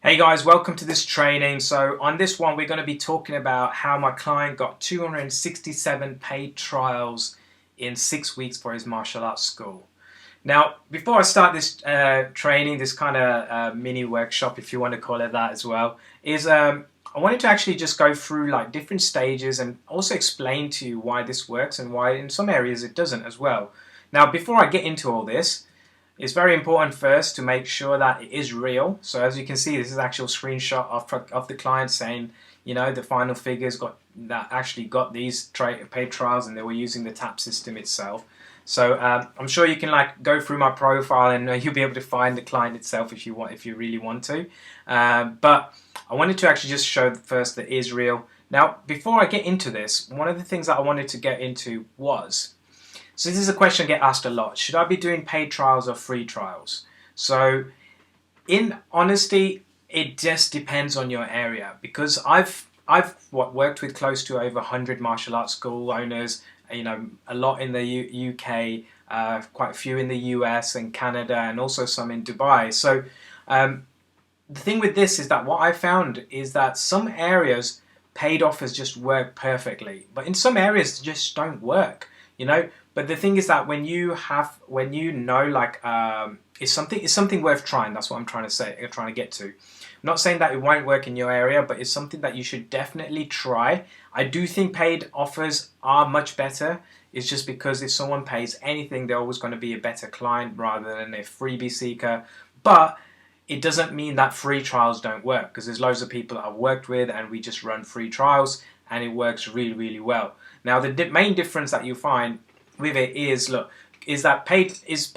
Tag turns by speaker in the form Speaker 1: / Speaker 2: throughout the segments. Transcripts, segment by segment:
Speaker 1: Hey guys, welcome to this training. So on this one, we're going to be talking about how my client got 267 paid trials in 6 weeks for his martial arts school. Now, before I start this training, this kind of mini workshop, if you want to call it that as well, is I wanted to actually just go through like different stages and also explain to you why this works and why in some areas it doesn't as well. Now, before I get into all this, it's very important first to make sure that it is real. So as you can see, this is actual screenshot of the client saying, you know, the final figures actually got these paid trials and they were using the TAP system itself. So I'm sure you can like go through my profile and you'll be able to find the client itself if you really want to. But I wanted to actually just show first that it is real. Now, before I get into this, one of the things that I wanted to get into was, so this is a question I get asked a lot. Should I be doing paid trials or free trials? So in honesty, it just depends on your area, because I've worked with close to over 100 martial arts school owners, you know, a lot in the UK, quite a few in the US and Canada, and also some in Dubai. So the thing with this is that what I found is that some areas paid offers just work perfectly, but in some areas they just don't work, you know. But the thing is that when you know, like, it's something worth trying. That's what I'm trying to get to. I'm not saying that it won't work in your area, but it's something that you should definitely try. I do think paid offers are much better. It's just because if someone pays anything, they're always going to be a better client rather than a freebie seeker. But it doesn't mean that free trials don't work, because there's loads of people that I've worked with and we just run free trials and it works really, really well. Now, the main difference that you find with it is, look, is that paid is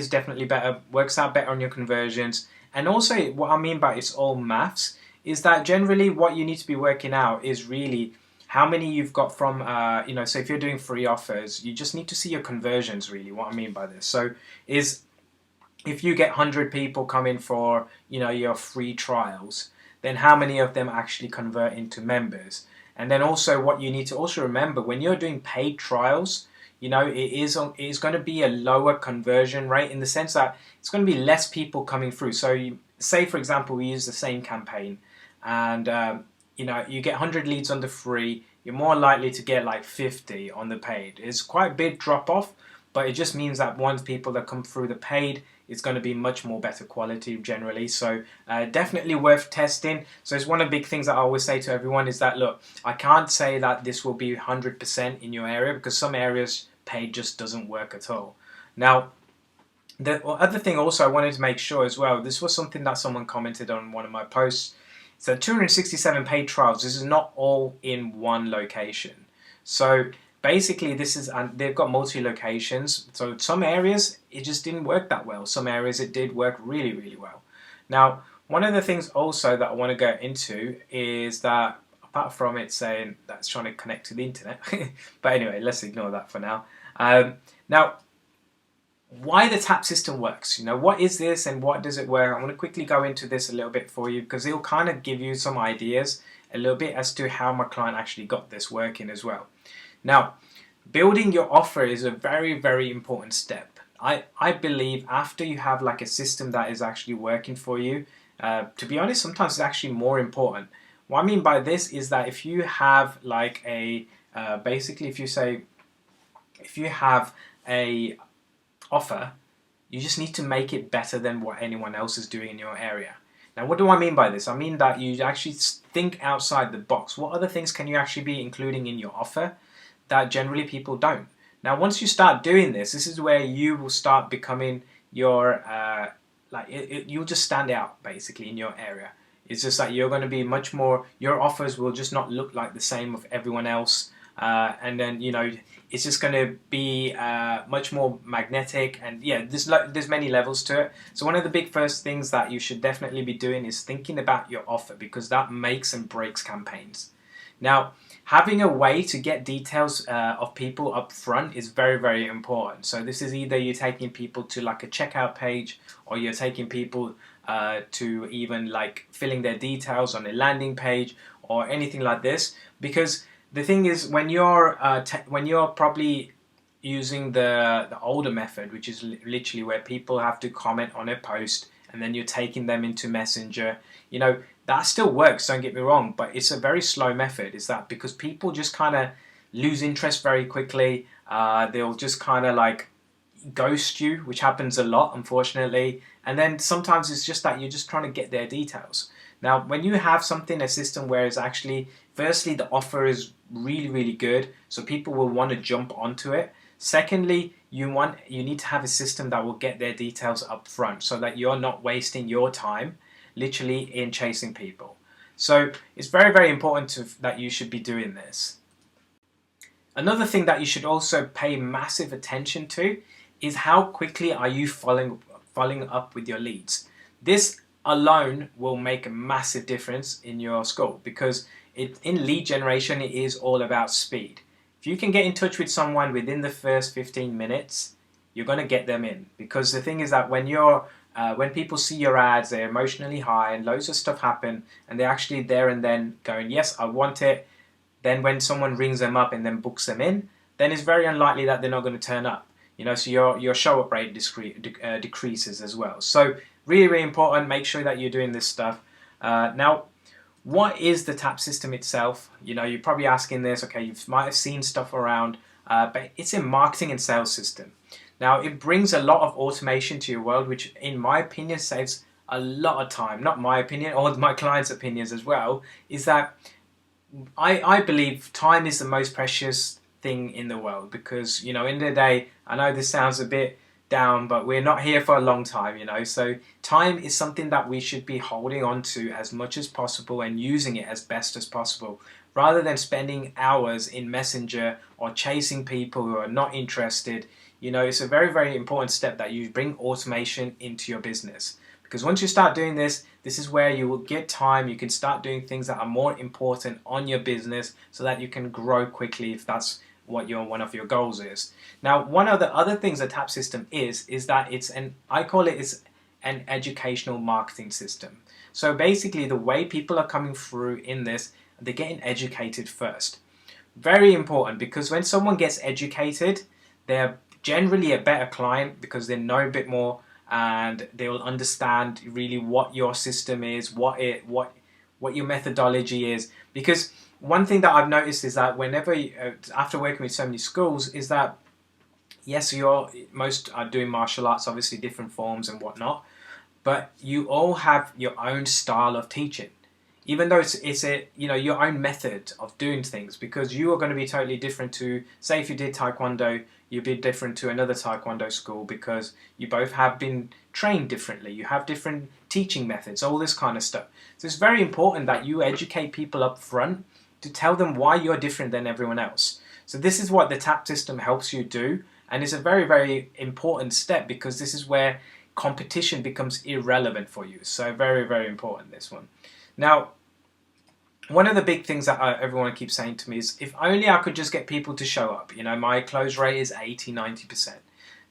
Speaker 1: definitely better, works out better on your conversions. And also what I mean by it's all maths is that generally what you need to be working out is really how many you've got from, you know, so if you're doing free offers, you just need to see your conversions really, what I mean by this. So is if you get 100 people coming for, you know, your free trials, then how many of them actually convert into members? And then also what you need to also remember when you're doing paid trials, you know, it is going to be a lower conversion rate in the sense that it's going to be less people coming through. So you, say, for example, we use the same campaign and, you know, you get 100 leads on the free, you're more likely to get like 50 on the paid. It's quite a big drop off, but it just means that once people that come through the paid, it's going to be much more better quality generally. So definitely worth testing. So it's one of the big things that I always say to everyone is that, look, I can't say that this will be 100% in your area, because some areas paid just doesn't work at all. Now, the other thing also I wanted to make sure as well, this was something that someone commented on one of my posts. So 267 paid trials, this is not all in one location. So basically this is, and they've got multi-locations, so some areas it just didn't work that well, some areas it did work really, really well. Now, one of the things also that I want to go into is that, apart from it saying that's trying to connect to the internet, but anyway, let's ignore that for now. Now, why the TAP system works, you know, what is this and what does it work? I'm going to quickly go into this a little bit for you, because it'll kind of give you some ideas a little bit as to how my client actually got this working as well. Now, building your offer is a very, very important step. I believe after you have like a system that is actually working for you, to be honest, sometimes it's actually more important. What I mean by this is that if you have like a, basically if you have a offer, you just need to make it better than what anyone else is doing in your area. Now, what do I mean by this? I mean that you actually think outside the box. What other things can you actually be including in your offer that generally people don't? Now, once you start doing this, this is where you will start becoming your, you'll just stand out basically in your area. It's just like you're going to be much more, your offers will just not look like the same of everyone else. And then, you know, it's just going to be much more magnetic, and yeah, there's many levels to it. So one of the big first things that you should definitely be doing is thinking about your offer, because that makes and breaks campaigns. Now, having a way to get details of people up front is very, very important. So this is either you're taking people to like a checkout page, or you're taking people to even like filling their details on a landing page or anything like this, because the thing is, when you're probably using the older method, which is literally where people have to comment on a post and then you're taking them into Messenger. You know, that still works, don't get me wrong, but it's a very slow method. Is that because people just kind of lose interest very quickly. They'll just kind of like ghost you, which happens a lot, unfortunately. And then sometimes it's just that you're just trying to get their details. Now, when you have something, a system where it's actually, firstly, the offer is really, really good, so people will want to jump onto it. Secondly, you need to have a system that will get their details up front so that you're not wasting your time literally in chasing people. So it's very, very important that you should be doing this. Another thing that you should also pay massive attention to is how quickly are you following up with your leads. This alone will make a massive difference in your score, because in lead generation it is all about speed. If you can get in touch with someone within the first 15 minutes, you're going to get them in, because the thing is that when people see your ads, they're emotionally high and loads of stuff happen and they're actually there and then going, yes, I want it. Then when someone rings them up and then books them in, then it's very unlikely that they're not going to turn up. You know, so your show up rate decreases as well. So really, really important. Make sure that you're doing this stuff. Now, what is the TAP system itself? You know, you're probably asking this. Okay, you might have seen stuff around, but it's a marketing and sales system. Now, it brings a lot of automation to your world, which in my opinion saves a lot of time. Not my opinion, or my clients' opinions as well, is that I believe time is the most precious thing in the world, because, you know, in the day, I know this sounds a bit down, but we're not here for a long time, you know, so time is something that we should be holding on to as much as possible and using it as best as possible, rather than spending hours in Messenger or chasing people who are not interested. You know, it's a very, very important step that you bring automation into your business, because once you start doing this, this is where you will get time. You can start doing things that are more important on your business so that you can grow quickly, if that's what one of your goals is. Now, one of the other things a TAP system is that I call it an educational marketing system. So basically, the way people are coming through in this, they're getting educated first. Very important, because when someone gets educated, they're generally a better client, because they know a bit more and they will understand really what your system is, what your methodology is. Because one thing that I've noticed is that whenever, after working with so many schools, is that yes, most are doing martial arts, obviously different forms and whatnot, but you all have your own style of teaching, even though it's your own method of doing things, because you are going to be totally different to, say, if you did Taekwondo, you'd be different to another Taekwondo school, because you both have been trained differently. You have different teaching methods, all this kind of stuff. So it's very important that you educate people up front to tell them why you're different than everyone else. So this is what the TAP system helps you do, and it's a very, very important step, because this is where competition becomes irrelevant for you. So very, very important, this one. Now, one of the big things that everyone keeps saying to me is, if only I could just get people to show up. You know, my close rate is 80-90%.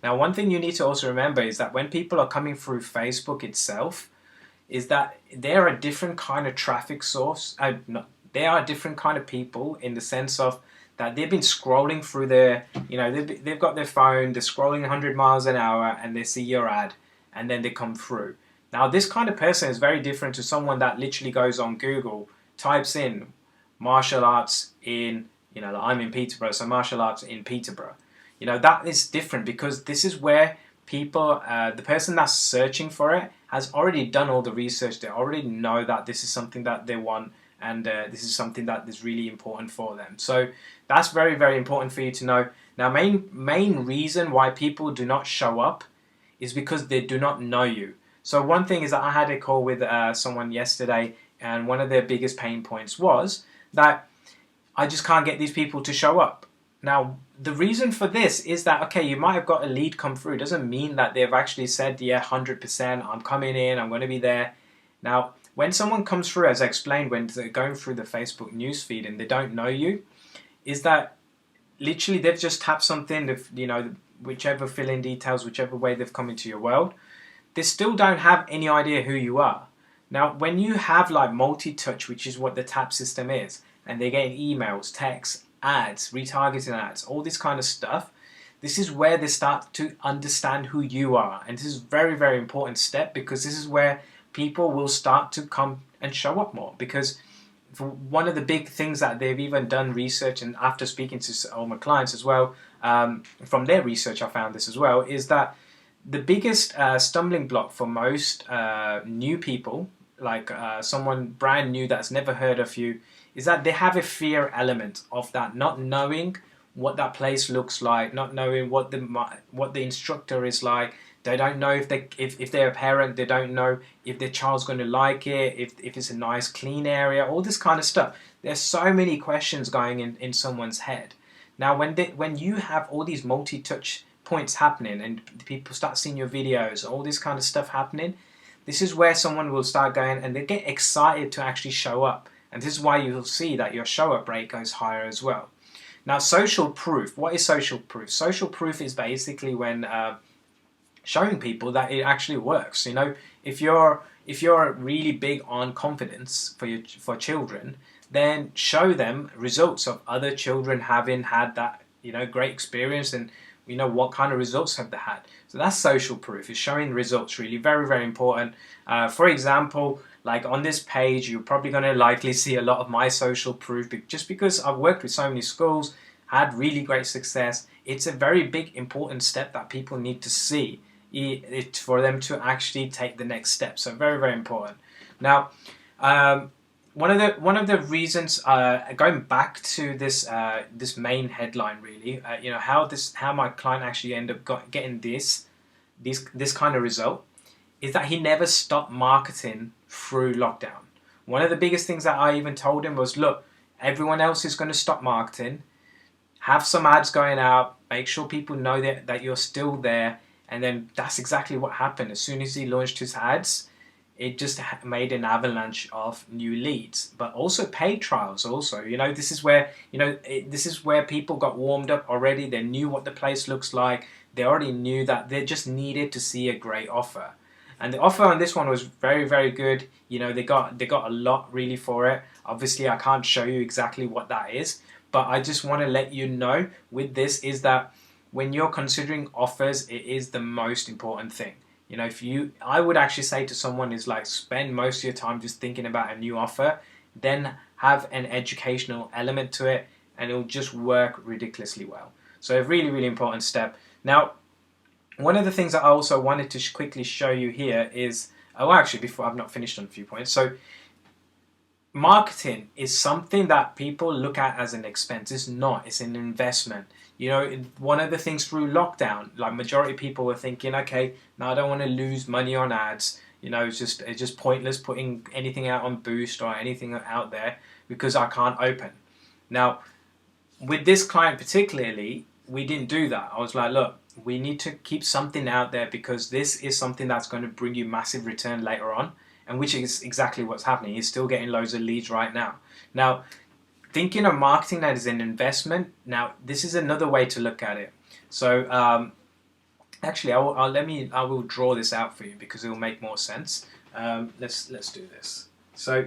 Speaker 1: Now, one thing you need to also remember is that when people are coming through Facebook itself, is that they're a different kind of traffic source. They are a different kind of people, in the sense of that they've been scrolling through they've got their phone, they're scrolling 100 miles an hour, and they see your ad, and then they come through. Now, this kind of person is very different to someone that literally goes on Google, types in martial arts in, I'm in Peterborough, so martial arts in Peterborough. You know, that is different, because this is where people, the person that's searching for it has already done all the research. They already know that this is something that they want, and this is something that is really important for them. So that's very, very important for you to know. Now, main reason why people do not show up is because they do not know you. So one thing is that I had a call with someone yesterday, and one of their biggest pain points was that I just can't get these people to show up. Now, the reason for this is that, okay, you might have got a lead come through. It doesn't mean that they've actually said, yeah, 100%, I'm coming in, I'm going to be there. Now, when someone comes through, as I explained, when they're going through the Facebook newsfeed and they don't know you, is that literally they've just tapped something, whichever fill-in details, whichever way they've come into your world, they still don't have any idea who you are. Now, when you have like multi-touch, which is what the TAP system is, and they're getting emails, texts, ads, retargeting ads, all this kind of stuff, this is where they start to understand who you are. And this is a very, very important step, because this is where people will start to come and show up more. Because one of the big things that they've even done research, and after speaking to all my clients as well, from their research I found this as well, is that the biggest stumbling block for most new people, like someone brand new that's never heard of you, is that they have a fear element of that, not knowing what that place looks like, not knowing what the instructor is like. They don't know if they're a parent, they don't know if their child's going to like it, if it's a nice clean area, all this kind of stuff. There's so many questions going in someone's head. Now when you have all these multi-touch points happening and people start seeing your videos, all this kind of stuff happening, this is where someone will start going and they get excited to actually show up. And this is why you'll see that your show up rate goes higher as well. Now, social proof. What is social proof? Social proof is basically when showing people that it actually works. You know, if you're really big on confidence for children, then show them results of other children having had that, you know, great experience, and you know what kind of results have they had. So that's social proof. Is showing results, really very, very important. For example, like on this page, you're probably going to likely see a lot of my social proof, just because I've worked with so many schools, had really great success. It's a very big, important step that people need to see for them to actually take the next step. So very, very important. Now, one of the reasons, going back to this this main headline, really, you know, how my client actually ended up getting this kind of result, is that he never stopped marketing through lockdown. One of the biggest things that I even told him was, look, everyone else is going to stop marketing, have some ads going out, make sure people know that you're still there. And then that's exactly what happened. As soon as he launched his ads, it just made an avalanche of new leads, but also paid trials also. You know, this is where, you know, this is where people got warmed up already. They knew what the place looks like. They already knew that they just needed to see a great offer. And the offer on this one was very, very good. You know, they got a lot really for it. Obviously, I can't show you exactly what that is, but I just want to let you know with this is that when you're considering offers, it is the most important thing. You know, I would actually say to someone is like, spend most of your time just thinking about a new offer, then have an educational element to it, and it'll just work ridiculously well. So a really, really important step. Now, one of the things that I also wanted to quickly show you here is, oh, actually, before I've not finished on a few points. So marketing is something that people look at as an expense. It's not, it's an investment. You know, one of the things through lockdown, like majority of people were thinking, okay, now I don't want to lose money on ads. You know, it's just pointless putting anything out on Boost or anything out there because I can't open. Now, with this client particularly, we didn't do that. I was like, look, we need to keep something out there because this is something that's going to bring you massive return later on, and which is exactly what's happening. He's still getting loads of leads right now. Now, thinking of marketing that as an investment, now this is another way to look at it. So actually, I will draw this out for you because it will make more sense. Let's do this. So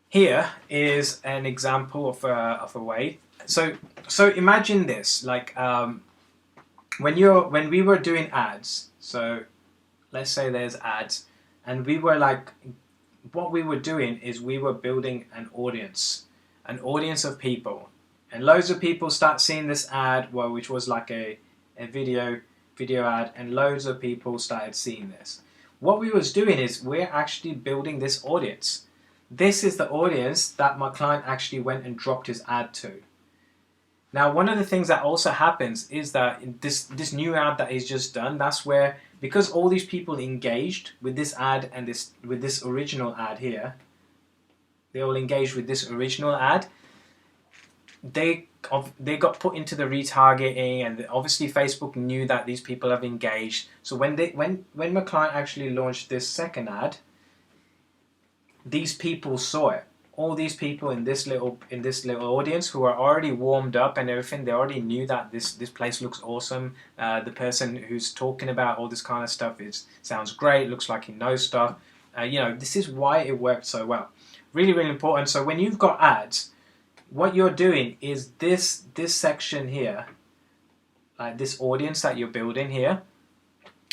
Speaker 1: here is an example of a way. So imagine this, like when we were doing ads. So let's say there's ads, and we were like, what we were doing is we were building an audience of people, and loads of people start seeing this ad, well, which was like a video ad, and loads of people started seeing this. What we was doing is we're actually building this audience. This is the audience that my client actually went and dropped his ad to. Now, one of the things that also happens is that this new ad that he's just done, that's where, because all these people engaged with this ad and with this original ad here, they all engaged with this original ad, they got put into the retargeting, and obviously Facebook knew that these people have engaged. So when my client actually launched this second ad, these people saw it. All these people in this little audience who are already warmed up and everything, they already knew that this place looks awesome. The person who's talking about all this kind of stuff sounds great, looks like he knows stuff. You know, this is why it worked so well. Really, really important. So when you've got ads, what you're doing is this section here, like this audience that you're building here,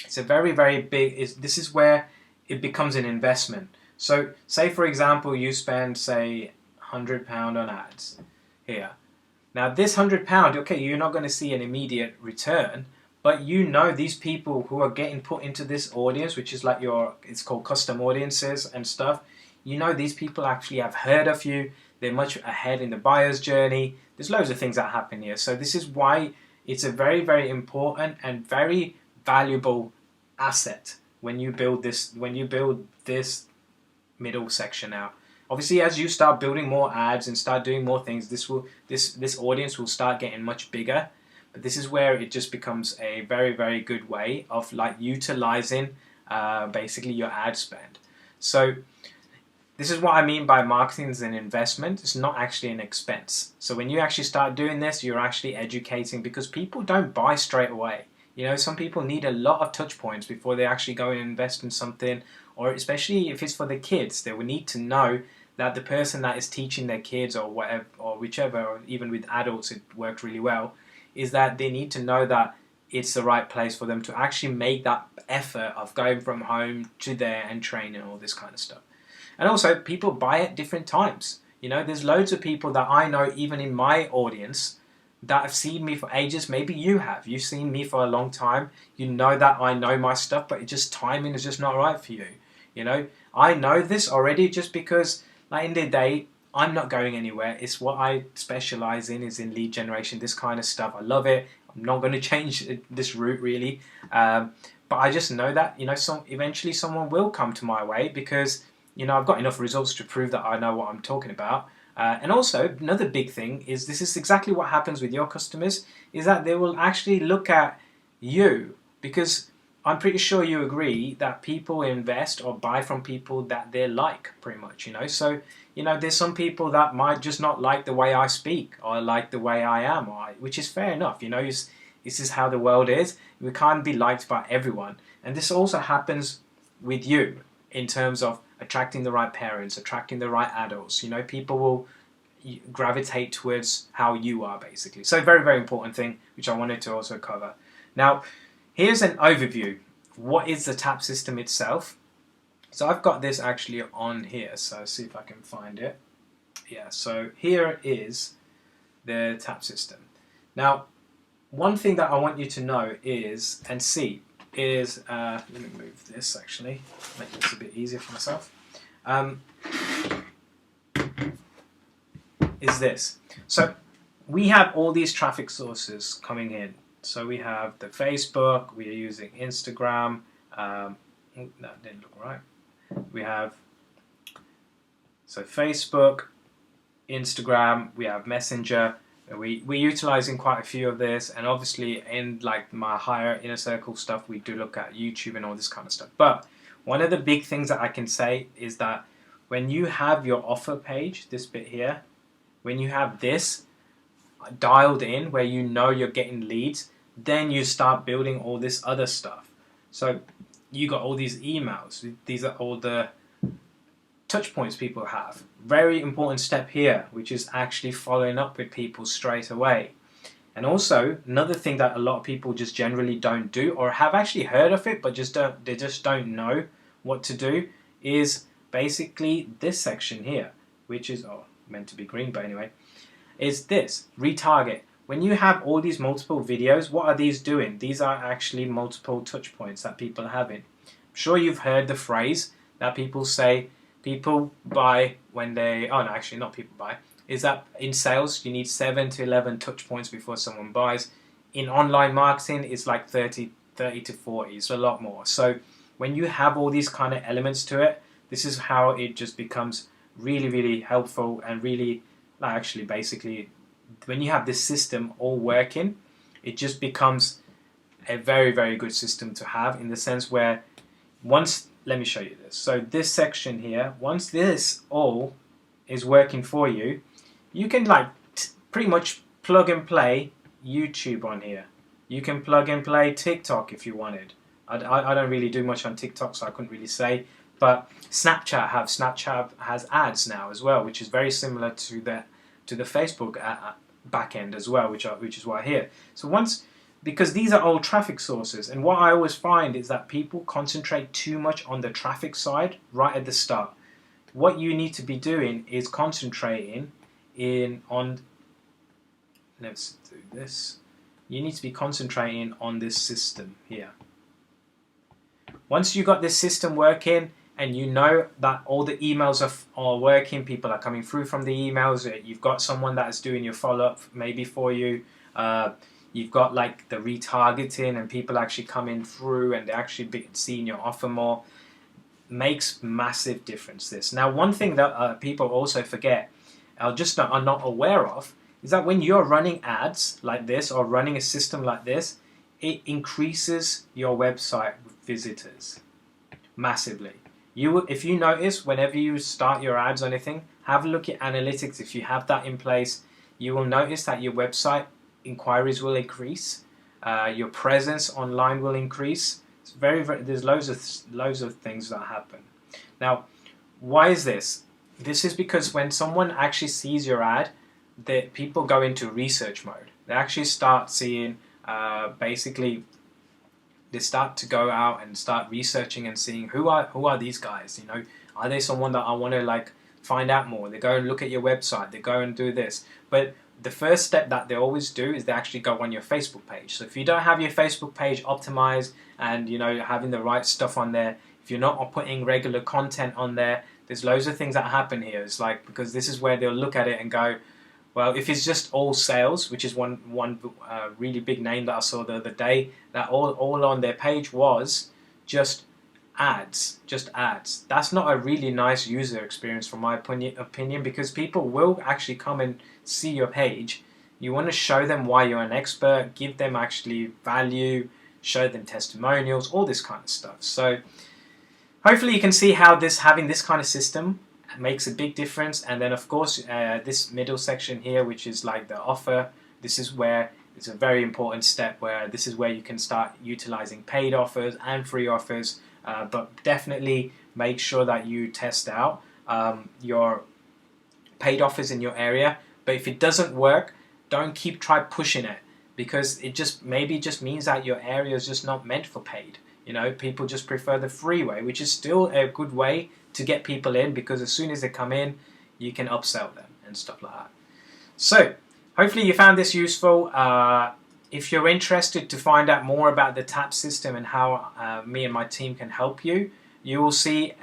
Speaker 1: it's a very, very big, this is where it becomes an investment. So say for example you spend say £100 on ads here. Now this £100, okay, you're not going to see an immediate return, but you know these people who are getting put into this audience, which is like it's called custom audiences and stuff, you know these people actually have heard of you, they're much ahead in the buyer's journey, there's loads of things that happen here. So this is why it's a very, very important and very valuable asset when you build this middle section out. Obviously, as you start building more ads and start doing more things, this audience will start getting much bigger. But this is where it just becomes a very, very good way of like utilizing basically your ad spend. So this is what I mean by marketing is an investment. It's not actually an expense. So when you actually start doing this, you're actually educating, because people don't buy straight away. You know, some people need a lot of touch points before they actually go and invest in something, or especially if it's for the kids, they will need to know that the person that is teaching their kids or whatever, or whichever, or even with adults it worked really well, is that they need to know that it's the right place for them to actually make that effort of going from home to there and training and all this kind of stuff. And also, people buy at different times. You know, there's loads of people that I know, even in my audience, that have seen me for ages. Maybe you have. You've seen me for a long time. You know that I know my stuff, but timing is just not right for you. You know, I know this already just because, like, in the day, I'm not going anywhere. It's what I specialize in, is in lead generation, this kind of stuff. I love it. I'm not going to change this route really. But I just know that, you know, eventually someone will come to my way, because, you know, I've got enough results to prove that I know what I'm talking about. And also, another big thing is, this is exactly what happens with your customers, is that they will actually look at you, because I'm pretty sure you agree that people invest or buy from people that they like, pretty much, you know. So, you know, there's some people that might just not like the way I speak, or like the way I am, which is fair enough, you know. This is how the world is. We can't be liked by everyone. And this also happens with you, in terms of attracting the right parents, attracting the right adults. You know, people will gravitate towards how you are, basically. So very, very important thing, which I wanted to also cover. Now, here's an overview. What is the TAP system itself? So I've got this actually on here, so see if I can find it. Yeah, so here is the TAP system. Now, one thing that I want you to know is, and see, is, let me move this actually, make this a bit easier for myself, is this. So we have all these traffic sources coming in. So we have the Facebook, we are using Instagram, that didn't look right. We have, so Facebook, Instagram, we have Messenger. We're utilizing quite a few of this, and obviously in like my higher inner circle stuff, we do look at YouTube and all this kind of stuff. But one of the big things that I can say is that when you have your offer page, this bit here, when you have this dialed in where you know you're getting leads, then you start building all this other stuff. So you got all these emails. These are all the touch points people have. Very important step here, which is actually following up with people straight away. And also another thing that a lot of people just generally don't do, or have actually heard of it but they just don't know what to do, is basically this section here, which is meant to be green, but anyway, is this retarget. When you have all these multiple videos, what are these doing? These are actually multiple touch points that people are having. I'm sure you've heard the phrase that people say, people buy when they, oh no, actually not people buy, is that in sales you need 7 to 11 touch points before someone buys. In online marketing it's like 30 to 40, it's a lot more. So when you have all these kind of elements to it, this is how it just becomes really, really helpful, and really, actually basically, when you have this system all working, it just becomes a very, very good system to have, in the sense where once, let me show you this. So this section here, once this all is working for you, you can like pretty much plug and play YouTube on here. You can plug and play TikTok if you wanted. I don't really do much on TikTok, so I couldn't really say. But Snapchat has ads now as well, which is very similar to the Facebook backend as well, which is why here. So once because these are all traffic sources, and what I always find is that people concentrate too much on the traffic side right at the start. What you need to be doing is concentrating on, let's do this, you need to be concentrating on this system here. Once you got this system working and you know that all the emails are working, people are coming through from the emails, you've got someone that is doing your follow-up maybe for you, you've got like the retargeting and people actually coming through and they're actually seeing your offer more, makes massive difference this. Now one thing that people also forget, are not aware of, is that when you're running ads like this or running a system like this, it increases your website visitors massively. If you notice, whenever you start your ads or anything, have a look at analytics. If you have that in place, you will notice that your website inquiries will increase, your presence online will increase. It's there's loads of things that happen. Now, why is this? This is because when someone actually sees your ad, people go into research mode. They actually start seeing, basically, they start to go out and start researching and seeing who are these guys. You know, are they someone that I want to like find out more? They go and look at your website. They go and do this. But the first step that they always do is they actually go on your Facebook page. So if you don't have your Facebook page optimized and you know having the right stuff on there, if you're not putting regular content on there, there's loads of things that happen here. It's like, because this is where they'll look at it and go, well, if it's just all sales, which is one really big name that I saw the other day, that all on their page was just ads. That's not a really nice user experience from my opinion, because people will actually come and see your page. You want to show them why you're an expert, give them actually value, show them testimonials, all this kind of stuff. So hopefully you can see how having this kind of system makes a big difference. And then of course this middle section here, which is like the offer, this is where it's a very important step, where this is where you can start utilizing paid offers and free offers, but definitely make sure that you test out your paid offers in your area. But if it doesn't work, don't try pushing it, because it just means that your area is just not meant for paid. You know, people just prefer the free way, which is still a good way to get people in, because as soon as they come in, you can upsell them and stuff like that. So hopefully you found this useful. If you're interested to find out more about the TAP system and how me and my team can help you, you will see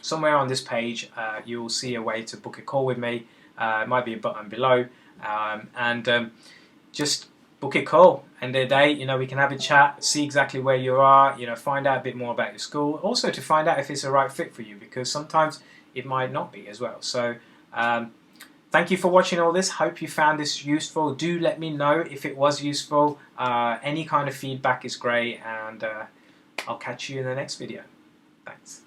Speaker 1: somewhere on this page, you will see a way to book a call with me. It might be a button below, and just book a call, and the day, you know, we can have a chat, see exactly where you are, you know, find out a bit more about your school, also to find out if it's the right fit for you, because sometimes it might not be as well. So thank you for watching all this. Hope you found this useful. Do let me know if it was useful. Any kind of feedback is great, and I'll catch you in the next video. Thanks.